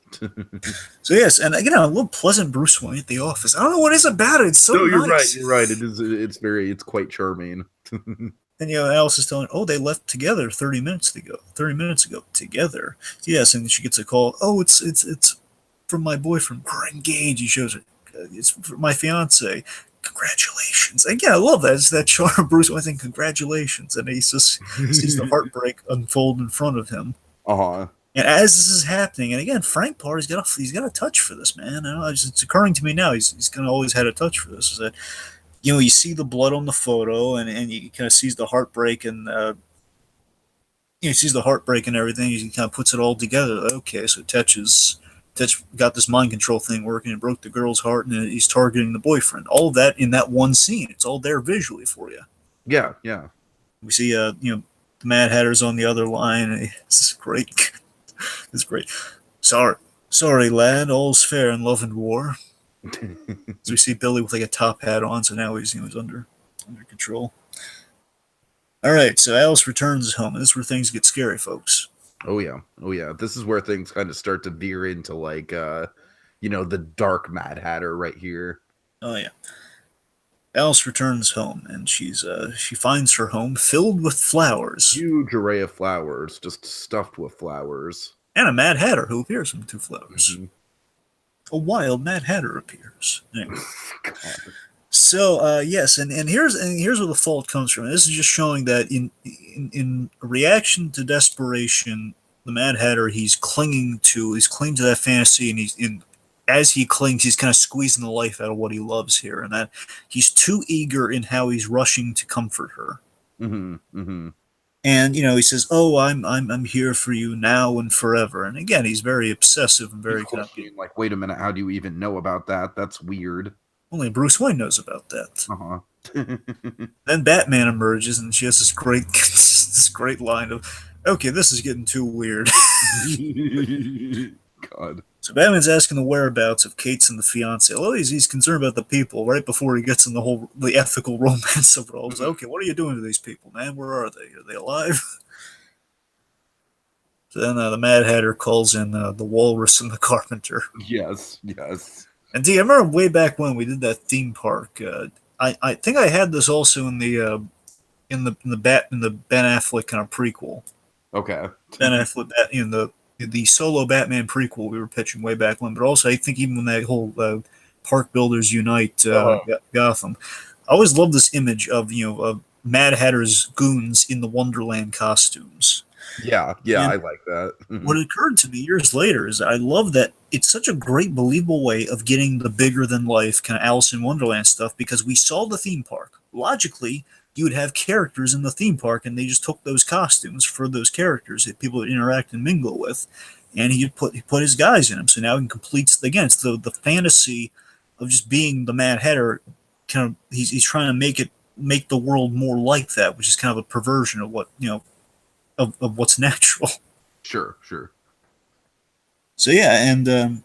So yes, and again, I love pleasant Bruce Wayne at the office. I don't know what is about it. It's so No, you're right. nice. You're right. It is. It's quite charming. And Alice is telling her, oh, they left together 30 minutes ago. 30 minutes ago, together. Yes, and she gets a call. Oh, it's from my boyfriend. We're engaged. He shows her. It's for my fiance. Congratulations. Again, I love that. It's that charm of Bruce Wayne saying congratulations, and he just sees the heartbreak unfold in front of him. Uh-huh. And as this is happening, and again, Frank Parr, he's got a touch for this, man. It's occurring to me now. He's kind of always had a touch for this. Is that you see the blood on the photo, and you kind of sees the heartbreak, and he sees the heartbreak and everything. He kind of puts it all together. Okay, so Tetch got this mind control thing working. It broke the girl's heart, and he's targeting the boyfriend. All of that in that one scene. It's all there visually for you. Yeah, yeah. We see, the Mad Hatter's on the other line. And it's great. It's great. Sorry, lad. All's fair in love and war. So we see Billy with like a top hat on, so now he's under control. All right, so Alice returns home, and this is where things get scary, folks. Oh yeah. Oh yeah. This is where things kind of start to veer into like the dark Mad Hatter right here. Oh yeah, Alice returns home, and she finds her home filled with flowers, Huge array of flowers, just stuffed with flowers. and a Mad Hatter who appears from two flowers. Mhm. A wild Mad Hatter appears. Anyway. God. So yes, and here's where the fault comes from. This is just showing that in reaction to desperation, the Mad Hatter he's clinging to that fantasy, and as he clings, he's kind of squeezing the life out of what he loves here, and that he's too eager in how he's rushing to comfort her. Mm-hmm. Mm-hmm. And he says, "Oh, I'm here for you now and forever." And again, he's very obsessive and very kind of Like, wait a minute, how do you even know about that? That's weird. only Bruce Wayne knows about that. Uh-huh. Then Batman emerges, and she has this great this great line of, "Okay, this is getting too weird." God. So Batman's asking the whereabouts of Kate's and the fiance. Well, he's concerned about the people right before he gets in the ethical romance of it all. He's like, okay, what are you doing to these people, man? Where are they? Are they alive? So then the Mad Hatter calls in the Walrus and the Carpenter. Yes, yes. And I remember way back when we did that theme park. I think I had this also in the Ben Affleck kind of prequel. Okay. Ben Affleck in the solo Batman prequel we were pitching way back when, but also I think even when that whole Park Builders Unite Gotham, I always loved this image of Mad Hatter's goons in the Wonderland costumes. Yeah, And I like that. what occurred to me years later is I love that it's such a great, believable way of getting the bigger than life kind of Alice in Wonderland stuff because we saw the theme park. Logically, you would have characters in the theme park, and they just took those costumes for those characters that people would interact and mingle with, and he put his guys in them. So now he completes again. It's the fantasy of just being the Mad Hatter. Kind of he's trying to make the world more like that, which is kind of a perversion of what of what's natural. Sure, sure. So yeah, and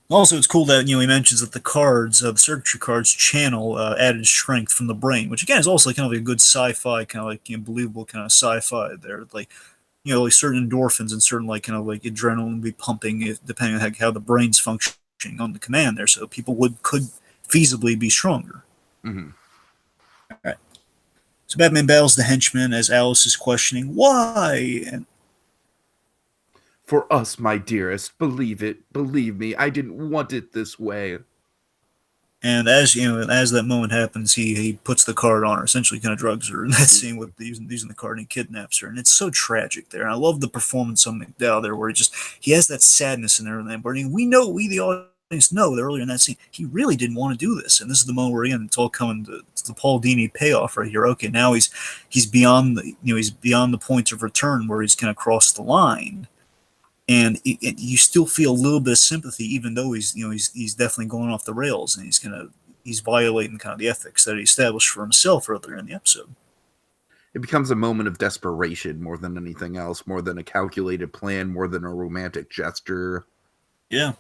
also it's cool that he mentions that the cards, the circuitry cards, channel added strength from the brain, which again is also kind of like a good sci-fi kind of like believable kind of sci-fi there. Like like certain endorphins and certain like kind of like adrenaline be pumping depending on how the brain's functioning on the command there, so people could feasibly be stronger. Mm-hmm. All right. So Batman battles the henchman as Alice is questioning why, and For us, my dearest, believe it, believe me, I didn't want it this way. as that moment happens, he puts the card on her, essentially kind of drugs her in that scene with using the card, and he kidnaps her, and it's so tragic there. And I love the performance of McDowell there, where he has that sadness in there, and but we the audience know that earlier in that scene he really didn't want to do this, and this is the moment where again it's all coming to the Paul Dini payoff right here. Okay, now he's beyond he's beyond the point of return where he's kind of crossed the line. And you still feel a little bit of sympathy, even though he's definitely going off the rails, and he's violating kind of the ethics that he established for himself earlier in the episode. It becomes a moment of desperation more than anything else, more than a calculated plan, more than a romantic gesture. Yeah,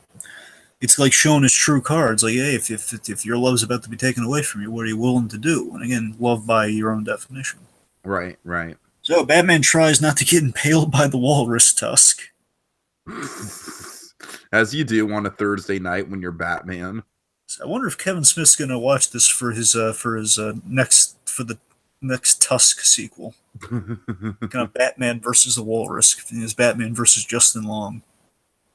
it's like showing his true cards. Like, hey, if your love's about to be taken away from you, what are you willing to do? And again, love by your own definition. Right, right. So Batman tries not to get impaled by the walrus tusk. As you do on a Thursday night when you're Batman. So I wonder if Kevin Smith's going to watch this for the next Tusk sequel. Kind of Batman versus the Walrus. It's Batman versus Justin Long.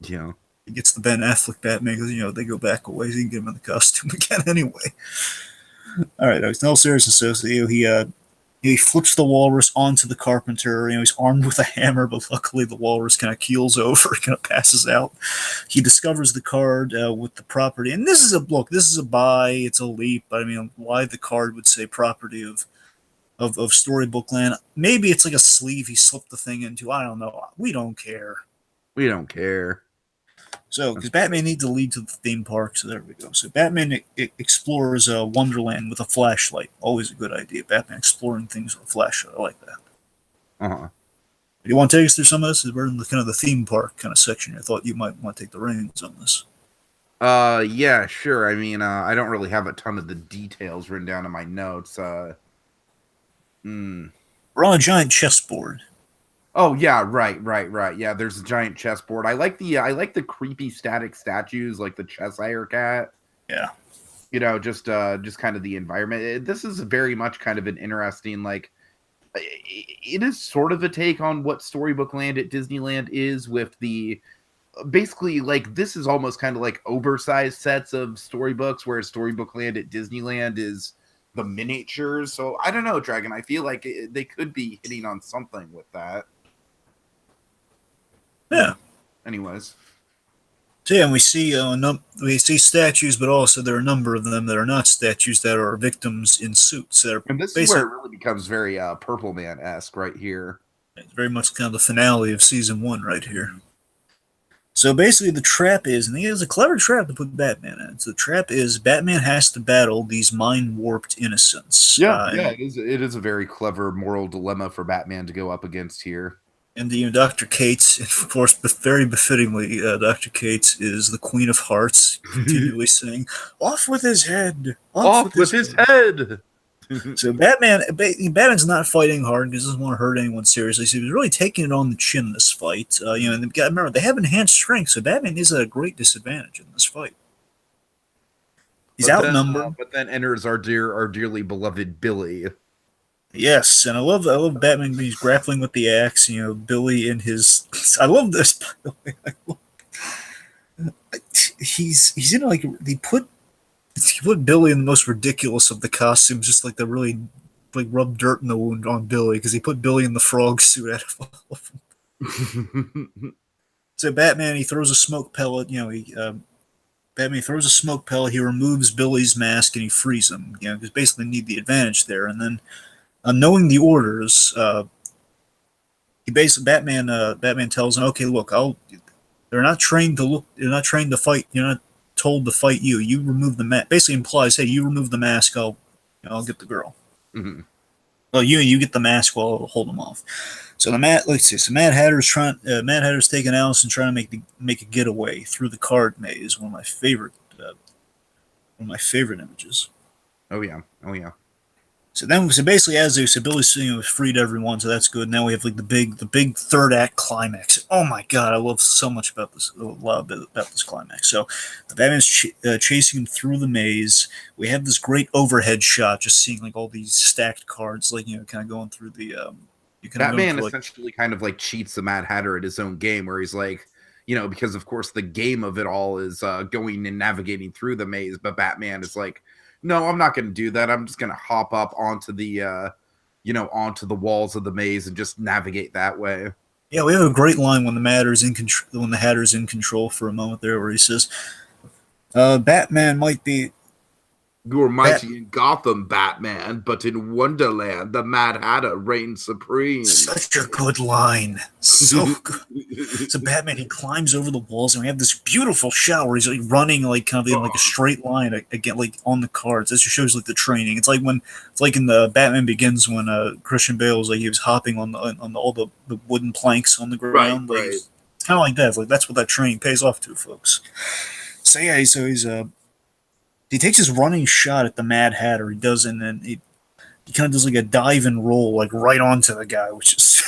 Yeah. He gets the Ben Affleck Batman because they go back a ways. He can get him in the costume again anyway. All right, no seriousness. So he flips the walrus onto the carpenter. He's armed with a hammer, but luckily the walrus kind of keels over, kind of passes out. He discovers the card with the property, and this is a buy. It's a leap. But I mean, why the card would say property of Storybook Land? Maybe it's like a sleeve he slipped the thing into. I don't know. We don't care. We don't care. So, because Batman needs to lead to the theme park, so there we go. So, Batman explores Wonderland with a flashlight. Always a good idea. Batman exploring things with a flashlight. I like that. Uh-huh. Do you want to take us through some of this? We're in the kind of the theme park kind of section. I thought you might want to take the reins on this. Yeah, sure. I mean, I don't really have a ton of the details written down in my notes. We're on a giant chessboard. Oh yeah, right. Yeah, there's a giant chessboard. I like the creepy static statues, like the Cheshire Cat. Yeah. Just kind of the environment. This is very much kind of an interesting, like, it is sort of a take on what Storybook Land at Disneyland is, with the basically, like, this is almost kind of like oversized sets of storybooks, whereas Storybook Land at Disneyland is the miniatures. So I don't know, Dragon. I feel like they could be hitting on something with that. Yeah. Anyways. So yeah, and we see statues, but also there are a number of them that are not statues that are victims in suits. And this is where it really becomes very Purple Man-esque right here. It's very much kind of the finale of season 1 right here. So basically the trap is, and it is a clever trap to put Batman in. So the trap is Batman has to battle these mind-warped innocents. Yeah, it is a very clever moral dilemma for Batman to go up against here. And Dr. Cates, of course, very befittingly, Dr. Cates is the Queen of Hearts, continually saying, "Off with his head! Off with Off with his his head!" head. So Batman's not fighting hard because he doesn't want to hurt anyone seriously. So he was really taking it on the chin this fight. And remember they have enhanced strength, so Batman is at a great disadvantage in this fight. He's outnumbered. But then enters our dearly beloved Billy. Yes, and I love Batman when he's grappling with the axe. Billy in his. I love this. By the way, he's in like he put Billy in the most ridiculous of the costumes, just like the really like rub dirt in the wound on Billy because he put Billy in the frog suit out of all of them. So Batman, he throws a smoke pellet. Batman throws a smoke pellet. He removes Billy's mask and he frees him. Because basically need the advantage there. And then, knowing the orders, he basically Batman tells him, "Okay, look, They're not trained to look. They're not trained to fight. You're not told to fight you. You remove the mask." Basically implies, "Hey, you remove the mask. I'll get the girl." Mm-hmm. Well, you get the mask while I'll hold them off. So let's see. So Mad Hatter's taking Alice and trying to make a getaway through the card maze. One of my favorite images. Oh yeah. Oh yeah. So basically, Billy's freed everyone, so that's good. Now we have like the big third act climax. Oh my god, I love so much about this. A lot about this climax. So the Batman's chasing him through the maze. We have this great overhead shot, just seeing like all these stacked cards, like kind of going through the. Batman essentially kind of like cheats the Mad Hatter at his own game, where he's like, because of course the game of it all is going and navigating through the maze, but Batman is like, no, I'm not going to do that. I'm just going to hop up onto the, onto the walls of the maze and just navigate that way. Yeah, we have a great line when the Hatter's in control for a moment there, where he says, "Batman might be." You're mighty in Gotham, Batman, but in Wonderland, the Mad Hatter reigns supreme. Such a good line. So good. So Batman, he climbs over the walls, and we have this beautiful shot where he's like running like kind of in like a straight line again, like on the cards. This just shows like the training. It's like in the Batman Begins when Christian Bale was like he was hopping on all the wooden planks on the ground. Right. It's kind of like that. It's like that's what that training pays off to, folks. So yeah, he takes his running shot at the Mad Hatter. He does, and then he kind of does like a dive and roll, like right onto the guy, which is,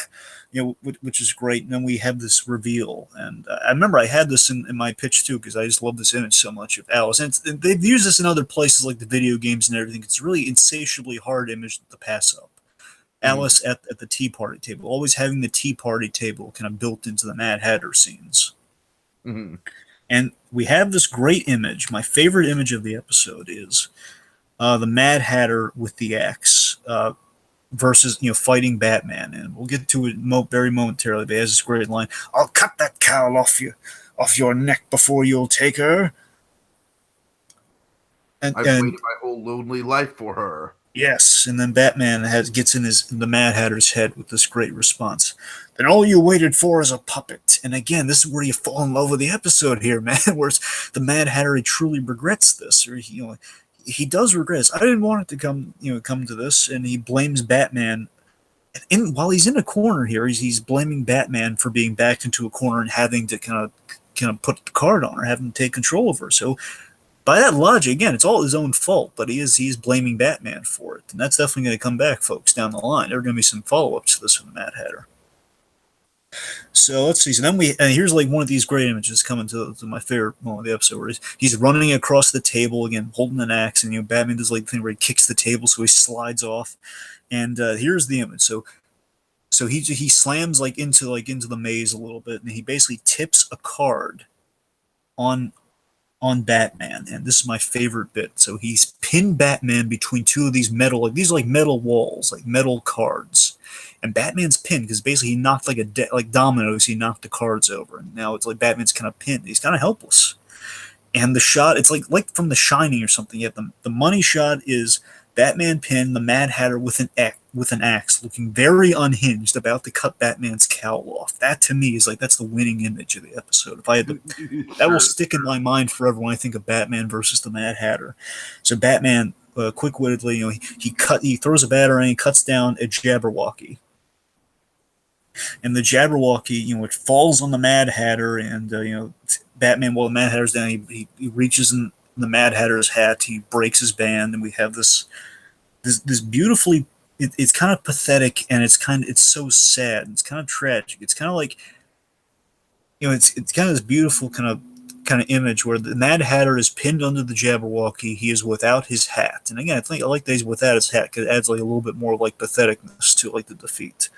which is great. And then we have this reveal, and I remember I had this in my pitch too because I just love this image so much of Alice. And they've used this in other places like the video games and everything. It's a really insatiably hard image to pass up. Alice at the tea party table, always having the tea party table kind of built into the Mad Hatter scenes. Mm-hmm. And we have this great image. My favorite image of the episode is the Mad Hatter with the axe versus fighting Batman, and we'll get to it very momentarily. But he has this great line: "I'll cut that cowl off your neck before you'll take her." I've waited my whole lonely life for her. Yes, and then Batman gets in the Mad Hatter's head with this great response. "Then all you waited for is a puppet." And again, this is where you fall in love with the episode here, man. Where the Mad Hatter truly regrets this, or he does regret this. I didn't want it to come to this, and he blames Batman. And while he's in a corner here, he's blaming Batman for being backed into a corner and having to kind of put the card on her, having to take control of her. So by that logic, again, it's all his own fault, but he's blaming Batman for it. And that's definitely going to come back, folks, down the line. There are going to be some follow-ups to this from the Mad Hatter. So let's see. So then here's like one of these great images coming to my favorite moment of the episode, where he's running across the table again, holding an axe, and Batman does like the thing where he kicks the table, so he slides off. And here's the image. So he slams like into the maze a little bit, and he basically tips a card on Batman, and this is my favorite bit. So he's pinned Batman between two of these metal walls, like metal cards, and Batman's pinned because basically he knocked like dominoes. He knocked the cards over, and now it's like Batman's kind of pinned. He's kind of helpless. And the shot, it's like from The Shining or something. Yet the money shot is Batman pinned, the Mad Hatter with an axe, looking very unhinged, about to cut Batman's cowl off. That to me is that's the winning image of the episode. If I had to, that will stick in my mind forever when I think of Batman versus the Mad Hatter. So Batman, quick-wittedly, he throws a batarang, cuts down a Jabberwocky. And the Jabberwocky, it falls on the Mad Hatter, and Batman, while the Mad Hatter's down, he reaches in the Mad Hatter's hat, he breaks his band, and we have this beautifully. It's kind of pathetic, and it's so sad. It's kind of tragic. It's kind of like it's kind of this beautiful kind of image where the Mad Hatter is pinned under the Jabberwocky. He is without his hat, and again, I like that he's without his hat because it adds like a little bit more like patheticness to like the defeat.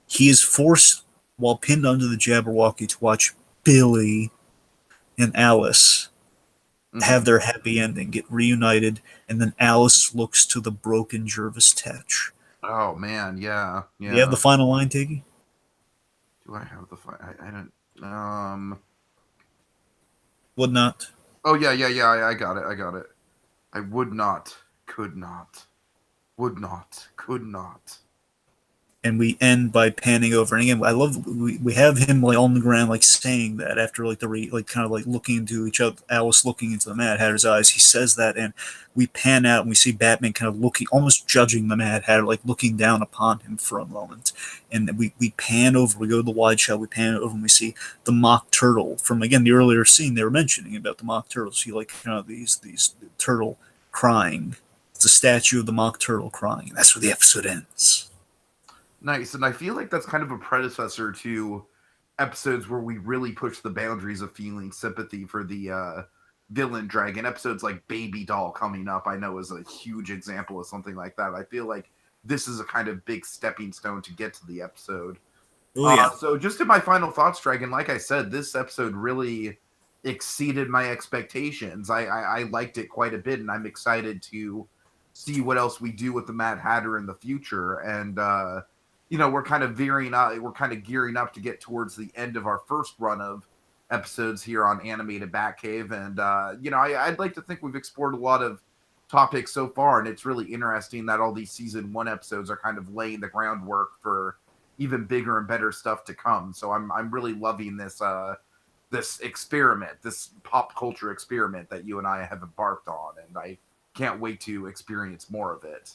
He is forced, while pinned under the Jabberwocky, to watch Billy and Alice have their happy ending, get reunited, and then Alice looks to the broken Jervis Tetch. Oh man, yeah, Do you have the final line, Tiki? Do I have the I don't. Would not. Oh yeah. I got it. I would not, could not, would not, could not. And we end by panning over. And again, I love we have him like on the ground, like saying that after like kind of like looking into each other, Alice looking into the Mad Hatter's eyes. He says that, and we pan out and we see Batman kind of looking, almost judging the Mad Hatter, like looking down upon him for a moment. And we pan over. We go to the wide shot. We pan over and we see the Mock Turtle from again the earlier scene they were mentioning about the Mock Turtle. See like kind of these turtle crying. It's a statue of the Mock Turtle crying. And that's where the episode ends. Nice, and I feel like that's kind of a predecessor to episodes where we really push the boundaries of feeling sympathy for the villain dragon. Episodes like Baby Doll coming up, I know, is a huge example of something like that. I feel like this is a kind of big stepping stone to get to the episode. Oh, yeah. So just in my final thoughts, Dragon, like I said, this episode really exceeded my expectations. I liked it quite a bit, and I'm excited to see what else we do with the Mad Hatter in the future. And we're kind of gearing up to get towards the end of our first run of episodes here on Animated Batcave. And, I'd like to think we've explored a lot of topics so far. And it's really interesting that all these season 1 episodes are kind of laying the groundwork for even bigger and better stuff to come. So I'm really loving this, this experiment, this pop culture experiment that you and I have embarked on. And I can't wait to experience more of it.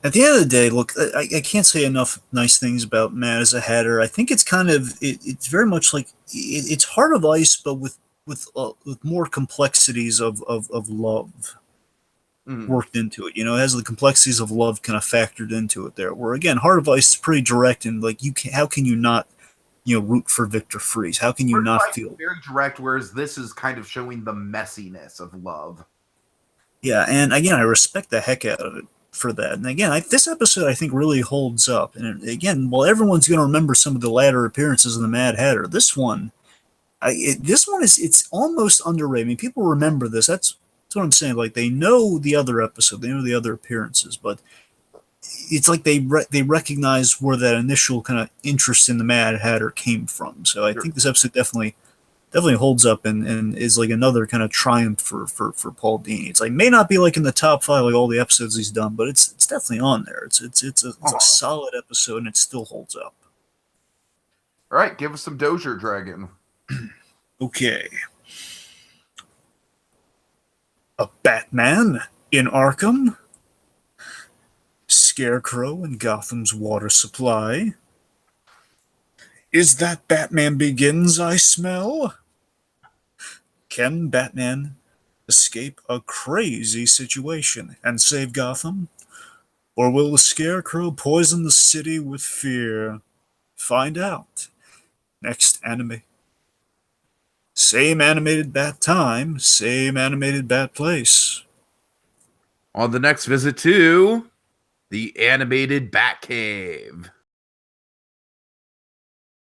At the end of the day, look, I can't say enough nice things about Mad as a Hatter. I think it's kind of it's very much like it's Heart of Ice, but with more complexities of love worked into it. It has the complexities of love kind of factored into it there. Where again, Heart of Ice is pretty direct and like how can you not root for Victor Freeze? How can you not feel very direct? Whereas this is kind of showing the messiness of love. Yeah, and again, I respect the heck out of it for that. And again, this episode I think really holds up. And again, while everyone's going to remember some of the latter appearances of the Mad Hatter, this one it's almost underrated. I mean, people remember this. That's what I'm saying. Like they know the other episode, they know the other appearances, but it's like they recognize where that initial kind of interest in the Mad Hatter came from. So I think this episode definitely holds up and is like another kind of triumph for Paul Dini. It's like may not be like in the top 5 like all the episodes he's done, but it's definitely on there. It's a solid episode and it still holds up. All right, give us some Dozier, Dragon. Okay. A Batman in Arkham. Scarecrow in Gotham's water supply. Is that Batman Begins I smell? Can Batman escape a crazy situation and save Gotham? Or will the Scarecrow poison the city with fear? Find out. Next anime. Same animated bat time, same animated bat place. On the next visit to the Animated Batcave.